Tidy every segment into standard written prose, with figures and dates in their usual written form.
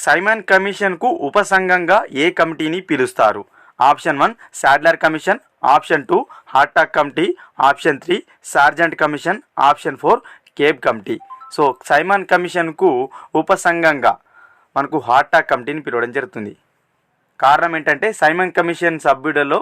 Simon కమిషన్కు ఉపసంఘంగా ఏ కమిటీని పిలుస్తారు? Option 1 Sadler commission, option 2 Hartog committee, option 3 Sargent commission, option 4 Cabe committee. So Simon కమిషన్కు ఉపసంఘంగా మనకు హార్టాగ్ కమిటీని పిలవడం జరుగుతుంది. కారణం ఏంటంటే సైమన్ కమిషన్ సభ్యులలో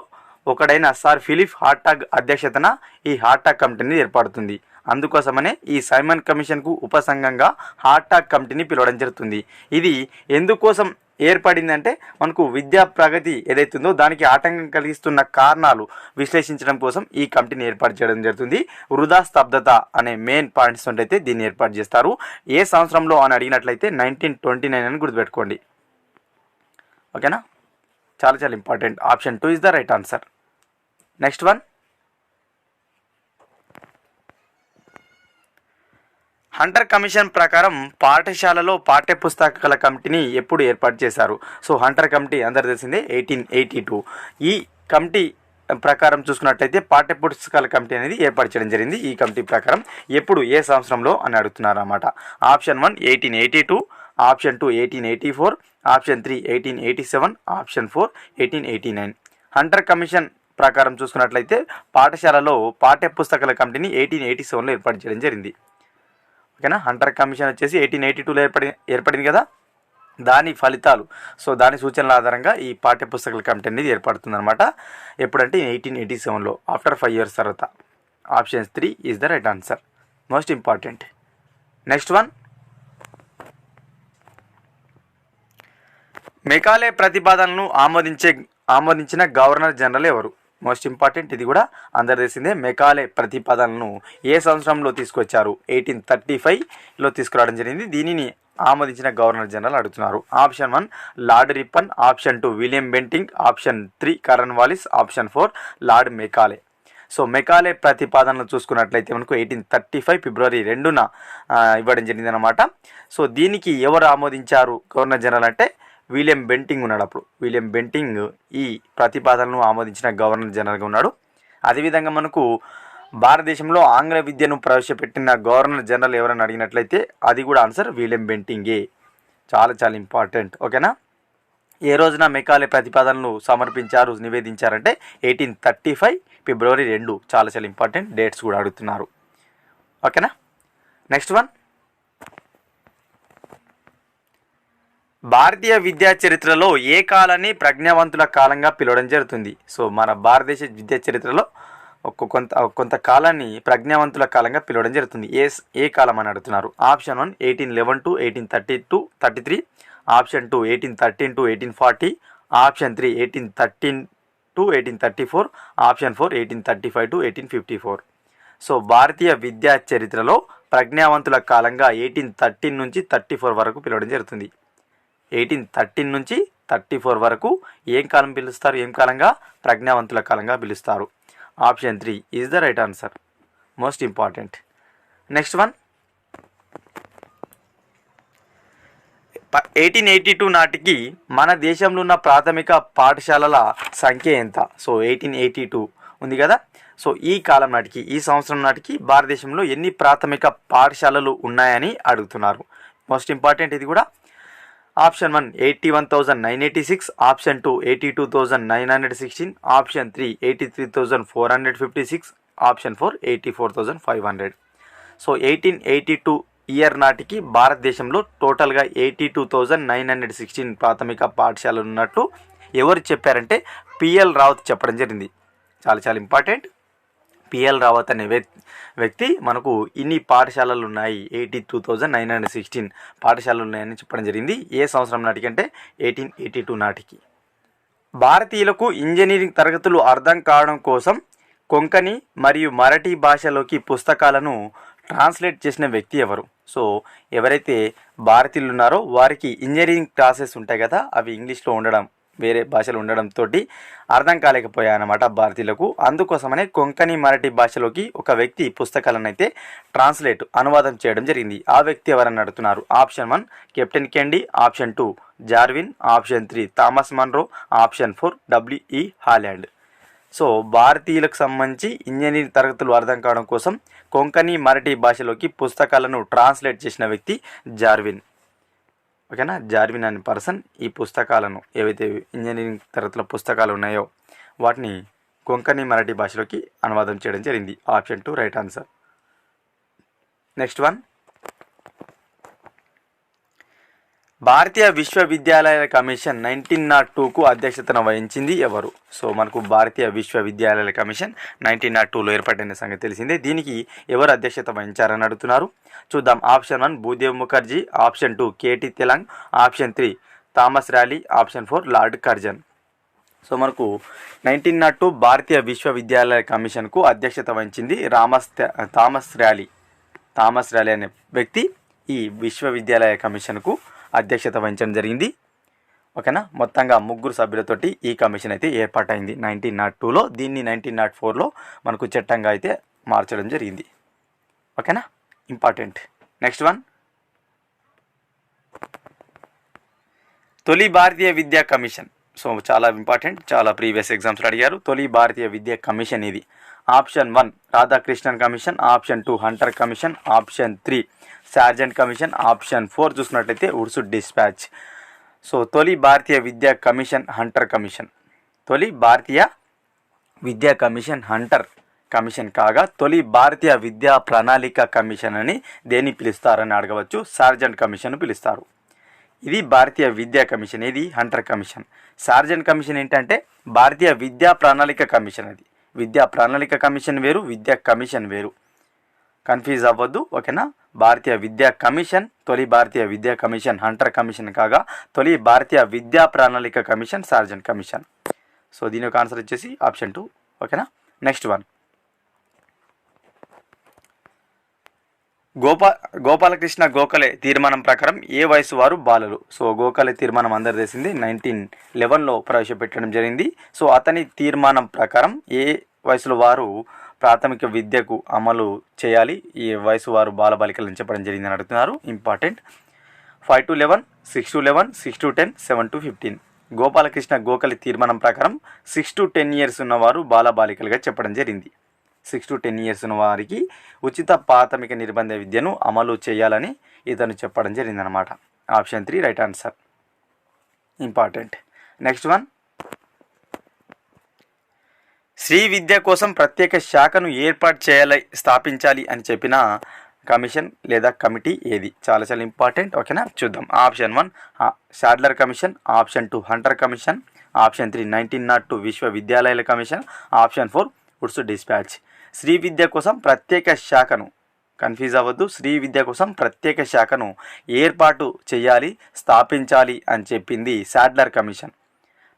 ఒకడైన సర్ ఫిలిప్ హార్టాగ్ అధ్యక్షతన ఈ హార్టాగ్ కమిటీని ఏర్పడుతుంది. అందుకోసమనే ఈ సైమన్ కమిషన్కు ఉపసంఘంగా హార్టాగ్ కమిటీని పిలవడం జరుగుతుంది. ఇది ఎందుకోసం ఏర్పడిందంటే మనకు విద్యా ప్రగతి ఏదైతుందో దానికి ఆటంకం కలిగిస్తున్న కారణాలు విశ్లేషించడం కోసం ఈ కమిటీని ఏర్పాటు చేయడం జరుగుతుంది. వృధా స్తబ్దత అనే మెయిన్ పాయింట్స్ అయితే దీన్ని ఏర్పాటు చేస్తారు. ఏ సంవత్సరంలో అని అడిగినట్లయితే 1929 అని గుర్తుపెట్టుకోండి. ఓకేనా, చాలా చాలా important. Option 2 is the right answer. Next one, Hunter commission ప్రకారం పాఠశాలలో పాఠ్యపుస్తకాల కమిటీని ఎప్పుడు ఏర్పాటు చేశారు? సో హంటర్ కమిటీ అందరు తెలిసిందే 1882. ఈ కమిటీ ప్రకారం చూసుకున్నట్లయితే పాఠ్యపుస్తకాల కమిటీ అనేది ఏర్పాటు చేయడం జరిగింది. ఈ కమిటీ ప్రకారం ఎప్పుడు, ఏ సంవత్సరంలో అని అడుగుతున్నారు అన్నమాట. Option 1 1882, option 2 1884, option 3 1887, option 4 1889. Hunter commission ప్రకారం చూసుకున్నట్లయితే పాఠశాలలో పాఠ్యపుస్తకాల కమిటీని 1887లో ఏర్పాటు చేయడం జరిగింది. ఓకేనా, హంటర్ కమిషన్ వచ్చేసి 1882లో ఏర్పడింది కదా, దాని ఫలితాలు, సో దాని సూచనల ఆధారంగా ఈ పాఠ్యపుస్తకాల కమిటీ అనేది ఏర్పడుతుంది అనమాట. ఎప్పుడంటే 1887లో, ఆఫ్టర్ 5 years తర్వాత. Option 3 is the right answer, most important. Next one, Macaulay ప్రతిపాదనలను ఆమోదించిన గవర్నర్ జనరల్ ఎవరు? మోస్ట్ ఇంపార్టెంట్, ఇది కూడా అందరు తెలిసిందే. మెకాలే ప్రతిపాదనలను ఏ సంవత్సరంలో తీసుకొచ్చారు? 1835లో తీసుకురావడం జరిగింది. దీనిని ఆమోదించిన గవర్నర్ జనరల్ అడుగుతున్నారు. Option 1 Lord Ripon, option 2 William Bentinck, option 3 Cornwallis, option 4 Lord Macaulay. So Macaulay ప్రతిపాదనలు చూసుకున్నట్లయితే మనకు 1835 ఫిబ్రవరి 2న ఇవ్వడం జరిగింది అనమాట. సో దీనికి ఎవరు ఆమోదించారు గవర్నర్ జనరల్ అంటే విలియం బెంటింగ్ ఉన్నాడు. అప్పుడు విలియం బెంటింగ్ ఈ ప్రతిపాదనలను ఆమోదించిన గవర్నర్ జనరల్గా ఉన్నాడు. అదేవిధంగా మనకు భారతదేశంలో ఆంగ్ల విద్యను ప్రవేశపెట్టిన గవర్నర్ జనరల్ ఎవరని అడిగినట్లయితే అది కూడా ఆన్సర్ విలియం బెంటింగే. చాలా చాలా ఇంపార్టెంట్. ఓకేనా, ఏ రోజున మెకాలే ప్రతిపాదనలు సమర్పించారు, నివేదించారంటే 1835 ఫిబ్రవరి 2. చాలా చాలా ఇంపార్టెంట్, డేట్స్ కూడా అడుగుతున్నారు. ఓకేనా, నెక్స్ట్ వన్, భారతీయ విద్యా చరిత్రలో ఏ కాలాన్ని ప్రజ్ఞావంతుల కాలంగా పిలవడం జరుగుతుంది? సో మన భారతదేశ విద్యా చరిత్రలో కొంత కాలాన్ని ప్రజ్ఞావంతుల కాలంగా పిలవడం జరుగుతుంది. ఏ కాలం అని అడుగుతున్నారు. Option 1 1811 to 1833, option 2 1813 to 1840, option 3 1813 to 1834, option 4 1835 to 1854. So భారతీయ విద్యా చరిత్రలో ప్రజ్ఞావంతుల కాలంగా 1813 నుంచి 34 వరకు పిలవడం జరుగుతుంది. 1813 నుంచి 34 వరకు ఏం కాలం పిలుస్తారు? ఏం కాలంగా? ప్రజ్ఞావంతుల కాలంగా పిలుస్తారు. Option 3 is the right answer, most important. Next one, 1882 నాటికి మన దేశంలో ఉన్న ప్రాథమిక పాఠశాలల సంఖ్య ఎంత? సో 1882 ఉంది కదా. సో ఈ కాలం నాటికి, ఈ సంవత్సరం నాటికి భారతదేశంలో ఎన్ని ప్రాథమిక పాఠశాలలు ఉన్నాయని అడుగుతున్నారు. మోస్ట్ ఇంపార్టెంట్ ఇది కూడా. Option 1 81,986, option 2 82,916, option 3 83,456, option 4 84,500. So 1882 year నాటికి భారతదేశంలో టోటల్గా 82,916 ప్రాథమిక పాఠశాలలు ఉన్నట్టు ఎవరు చెప్పారంటే పిఎల్ రావత్ చెప్పడం జరిగింది. చాలా చాలా ఇంపార్టెంట్. పిఎల్ రావత్ అనే వ్యక్తి మనకు ఇన్ని పాఠశాలలు ఉన్నాయి, 82,916 పాఠశాలలు ఉన్నాయని చెప్పడం జరిగింది. ఏ సంవత్సరం నాటికి అంటే 1882 నాటికి. భారతీయులకు ఇంజనీరింగ్ తరగతులు అర్థం కావడం కోసం కొంకణి మరియు మరాఠీ భాషలోకి పుస్తకాలను ట్రాన్స్లేట్ చేసిన వ్యక్తి ఎవరు? సో ఎవరైతే భారతీయులు ఉన్నారో వారికి ఇంజనీరింగ్ క్లాసెస్ ఉంటాయి కదా, అవి ఇంగ్లీష్లో ఉండడం, వేరే భాషలు ఉండడంతో అర్థం కాలేకపోయాయన్నమాట భారతీయులకు. అందుకోసమనే కొంకణి మరాఠీ భాషలోకి ఒక వ్యక్తి పుస్తకాలను అయితే అనువాదం చేయడం జరిగింది. ఆ వ్యక్తి ఎవరని అడుగుతున్నారు. ఆప్షన్ 1 కెప్టెన్ కెండీ, ఆప్షన్ 2 జార్విన్, option 3 Thomas Munro, option 4 W.E. Holland. So భారతీయులకు సంబంధించి ఇంజనీరింగ్ తరగతులు అర్థం కావడం కోసం కొంకణి మరాఠీ భాషలోకి పుస్తకాలను ట్రాన్స్లేట్ చేసిన వ్యక్తి జార్విన్. ఓకేనా. జార్విన్ అనే పర్సన్ ఈ పుస్తకాలను ఏవైతే ఇంజనీరింగ్ తరగతుల పుస్తకాలు ఉన్నాయో వాటిని కొంకణి మరాఠీ భాషలోకి అనువాదం చేయడం జరిగింది. Option 2 right answer. Next one, భారతీయ విశ్వవిద్యాలయాల కమిషన్ 1902కు అధ్యక్షతన వహించింది ఎవరు? సో మనకు భారతీయ విశ్వవిద్యాలయాల కమిషన్ 1902లో ఏర్పడిన సంగతి తెలిసిందే. దీనికి ఎవరు అధ్యక్షత వహించారని అడుగుతున్నారు. చూద్దాం. Option 1 Bhudev Mukherjee, option 2 K T Telang, option 3 Thomas Raleigh, option 4 lord Curzon. So మనకు 1902 భారతీయ విశ్వవిద్యాలయ కమిషన్కు అధ్యక్షత వహించింది థామస్ ర్యాలీ అనే వ్యక్తి ఈ విశ్వవిద్యాలయ కమిషన్కు అధ్యక్షత వహించడం జరిగింది. ఓకేనా. మొత్తంగా 3 సభ్యులతోటి ఈ కమిషన్ అయితే ఏర్పాటైంది 1902లో. దీన్ని 1904లో మనకు చట్టంగా అయితే మార్చడం జరిగింది. ఓకేనా, ఇంపార్టెంట్. నెక్స్ట్ వన్, తొలి భారతీయ విద్యా కమిషన్. సో చాలా ఇంపార్టెంట్, చాలా ప్రీవియస్ ఎగ్జామ్స్లో అడిగారు. తొలి భారతీయ విద్యా కమిషన్ ఇది. Option 1 Radhakrishnan commission, option 2 Hunter commission, option 3 Sargent commission, option 4 చూసినట్లయితే వుడ్స్ డిస్పాచ్. సో తొలి భారతీయ విద్యా కమిషన్ హంటర్ కమిషన్. తొలి భారతీయ విద్యా కమిషన్ హంటర్ కమిషన్ కాగా తొలి భారతీయ విద్యా ప్రణాళిక కమిషన్ అని దేన్ని పిలుస్తారని అడగవచ్చు. సార్జెంట్ కమిషన్ పిలుస్తారు. ఇది భారతీయ విద్యా కమిషన్, ఇది హంటర్ కమిషన్. సార్జెంట్ కమిషన్ ఏంటంటే భారతీయ విద్యా ప్రణాళిక కమిషన్. అది విద్యా ప్రణాళిక కమిషన్ వేరు, విద్యా కమిషన్ వేరు, కన్ఫ్యూజ్ అవ్వద్దు. ఓకేనా. భారతీయ విద్యా కమిషన్, తొలి భారతీయ విద్యా కమిషన్ హంటర్ కమిషన్ కాగా తొలి భారతీయ విద్యా ప్రణాళిక కమిషన్ సార్జెంట్ కమిషన్. సో దీని యొక్క ఆన్సర్ వచ్చేసి ఆప్షన్ 2. ఓకేనా. నెక్స్ట్ వన్, గోపాలకృష్ణ గోఖలే తీర్మానం ప్రకారం ఏ వయసు వారు బాలలు? సో గోఖలే తీర్మానం అందరు తెలిసింది 1911లో ప్రవేశపెట్టడం జరిగింది. సో అతని తీర్మానం ప్రకారం ఏ వయసులో వారు ప్రాథమిక విద్యకు అమలు చేయాలి, ఈ వయసు వారు బాలబాలికలను చెప్పడం జరిగిందని అడుగుతున్నారు. Important. 5 to 11, 6 to 11, 6 to 10, 7 to 15. Gopalakrishna Gokhale తీర్మానం ప్రకారం 6 to 10 years ఉన్నవారు బాలబాలికలుగా చెప్పడం జరిగింది. 6 to 10 years ఉన్న వారికి ఉచిత ప్రాథమిక నిర్బంధ విద్యను అమలు చేయాలని ఇతను చెప్పడం జరిగిందనమాట. Option 3 right answer. Important. Next one, శ్రీ విద్య కోసం ప్రత్యేక శాఖను స్థాపించాలి అని చెప్పిన కమిషన్ లేదా కమిటీ ఏది? చాలా చాలా ఇంపార్టెంట్. ఓకేనా, చూద్దాం. Option 1 Sadler commission, option 2 Hunter commission, option 3 1902 విశ్వవిద్యాలయాల కమిషన్, ఆప్షన్ 4 వుడ్స్ డిస్పాచ్. శ్రీ విద్య కోసం ప్రత్యేక శాఖను, కన్ఫ్యూజ్ అవ్వద్దు, శ్రీ విద్య కోసం ప్రత్యేక శాఖను ఏర్పాటు చేయాలి, స్థాపించాలి అని చెప్పింది షాడ్లర్ కమిషన్.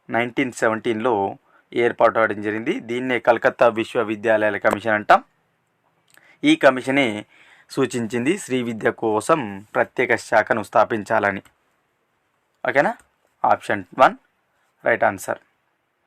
1917లో ఏర్పాటు అవడం జరిగింది. దీన్నే కలకత్తా విశ్వవిద్యాలయాల కమిషన్ అంటాం. ఈ కమిషనే సూచించింది శ్రీ విద్య కోసం ప్రత్యేక శాఖను స్థాపించాలని. ఓకేనా, ఆప్షన్ 1 రైట్ ఆన్సర్.